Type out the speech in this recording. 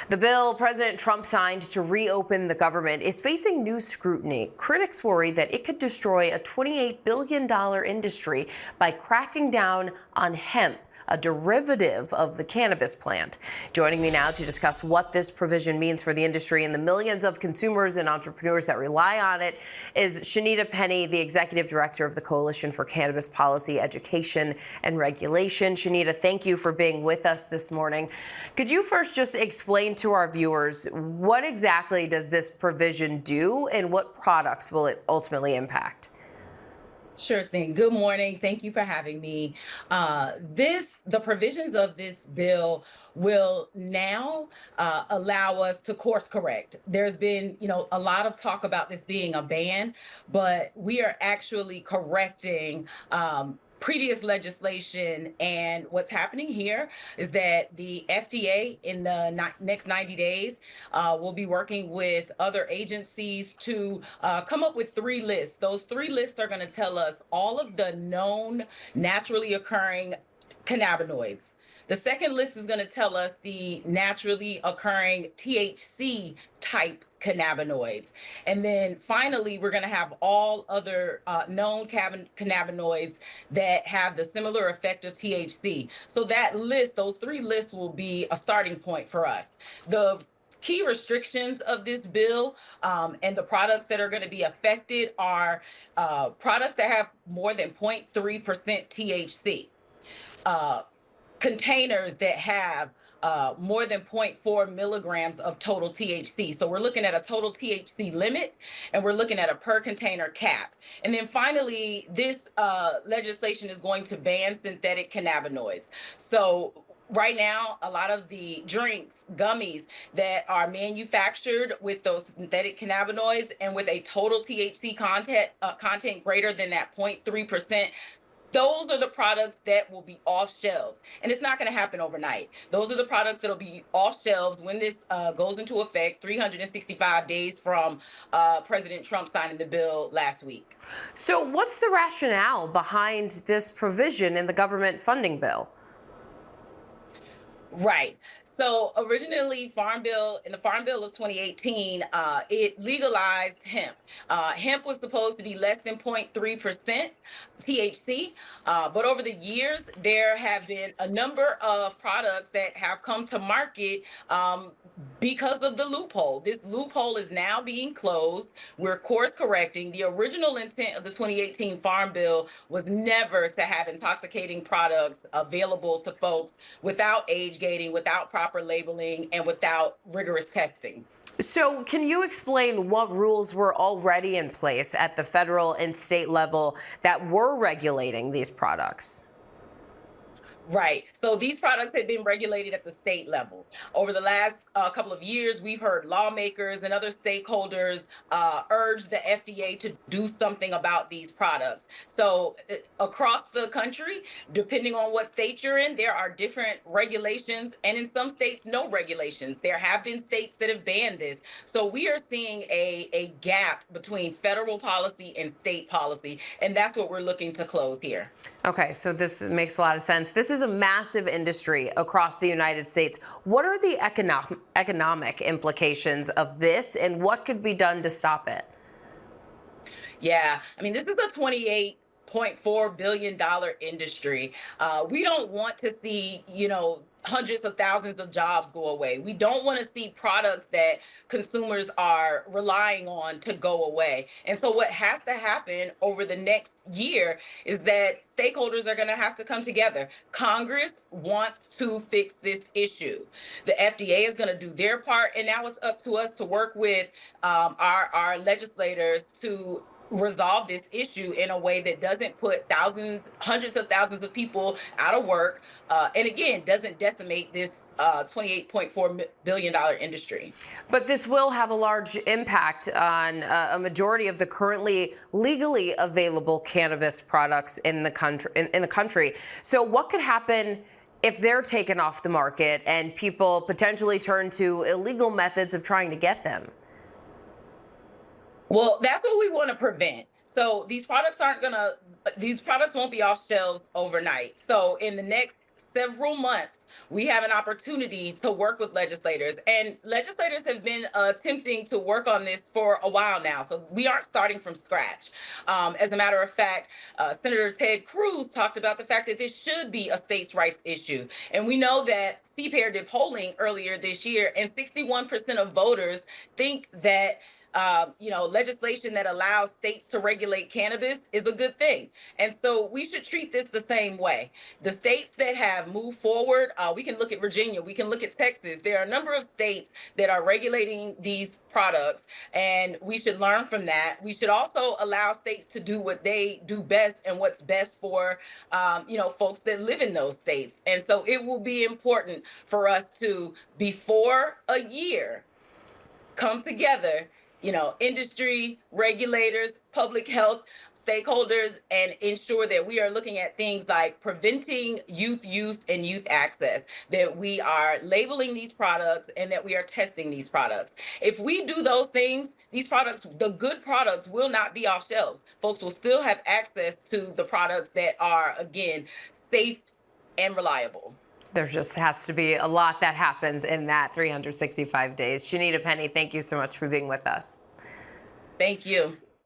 The bill President Trump signed to reopen the government is facing new scrutiny. Critics worry that it could destroy a $28 billion industry by cracking down on hemp, a derivative of the cannabis plant. Joining me now to discuss what this provision means for the industry and the millions of consumers and entrepreneurs that rely on it is Shanita Penny, the executive director of the Coalition for Cannabis Policy, Education and Regulation. Shanita, thank you for being with us this morning. Could you first just explain to our viewers what exactly does this provision do and what products will it ultimately impact? Sure thing. Good morning. Thank you for having me. The provisions of this bill will now allow us to course correct. There's been, a lot of talk about this being a ban, but we are actually correcting previous legislation. And what's happening here is that the FDA in the next 90 days will be working with other agencies to come up with 3 lists. Those 3 lists are going to tell us all of the known naturally occurring cannabinoids. The second list is going to tell us the naturally occurring THC type cannabinoids. And then finally, we're going to have all other known cannabinoids that have the similar effect of THC. So that list, those 3 lists will be a starting point for us. The key restrictions of this bill and the products that are going to be affected are products that have more than 0.3% THC. Containers that have more than 0.4 milligrams of total THC. So we're looking at a total THC limit and we're looking at a per container cap. And then finally, this legislation is going to ban synthetic cannabinoids. So right now, a lot of the drinks, gummies that are manufactured with those synthetic cannabinoids and with a total THC content greater than that 0.3%, those are the products that will be off shelves. And it's not going to happen overnight. Those are the products that will be off shelves when this goes into effect 365 days from President Trump signing the bill last week. So what's the rationale behind this provision in the government funding bill? Right. So originally, in the Farm Bill of 2018, it legalized hemp. Hemp was supposed to be less than 0.3% THC, but over the years, there have been a number of products that have come to market because of the loophole. This loophole is now being closed. We're course correcting. The original intent of the 2018 Farm Bill was never to have intoxicating products available to folks without age gating, without proper labeling, and without rigorous testing. So can you explain what rules were already in place at the federal and state level that were regulating these products? Right. So these products had been regulated at the state level. Over the last couple of years, we've heard lawmakers and other stakeholders urge the FDA to do something about these products. So across the country, depending on what state you're in, there are different regulations, and in some states, no regulations. There have been states that have banned this. So we are seeing a gap between federal policy and state policy, and that's what we're looking to close here. Okay, so this makes a lot of sense. This is a massive industry across the United States. What are the economic implications of this, and what could be done to stop it? Yeah, I mean, this is a $28.4 billion industry. We don't want to see, hundreds of thousands of jobs go away. We don't want to see products that consumers are relying on to go away. And so what has to happen over the next year is that stakeholders are going to have to come together. Congress wants to fix this issue. The FDA is going to do their part, and now it's up to us to work with our legislators to resolve this issue in a way that doesn't put hundreds of thousands of people out of work, and again, doesn't decimate this $28.4 billion industry. But this will have a large impact on a majority of the currently legally available cannabis products in the country. So what could happen if they're taken off the market and people potentially turn to illegal methods of trying to get them? Well, that's what we want to prevent. So these products won't be off shelves overnight. So in the next several months, we have an opportunity to work with legislators. And legislators have been attempting to work on this for a while now. So we aren't starting from scratch. As a matter of fact, Senator Ted Cruz talked about the fact that this should be a states' rights issue. And we know that CPAIR did polling earlier this year, and 61% of voters think that legislation that allows states to regulate cannabis is a good thing. And so we should treat this the same way. The states that have moved forward, we can look at Virginia, we can look at Texas. There are a number of states that are regulating these products, and we should learn from that. We should also allow states to do what they do best and what's best for, folks that live in those states. And so it will be important for us to, before a year, come together, industry, regulators, public health stakeholders, and ensure that we are looking at things like preventing youth use and youth access, that we are labeling these products, and that we are testing these products. If we do those things, these products, the good products, will not be off shelves. Folks will still have access to the products that are, again, safe and reliable. There just has to be a lot that happens in that 365 days. Shanita Penny, thank you so much for being with us. Thank you.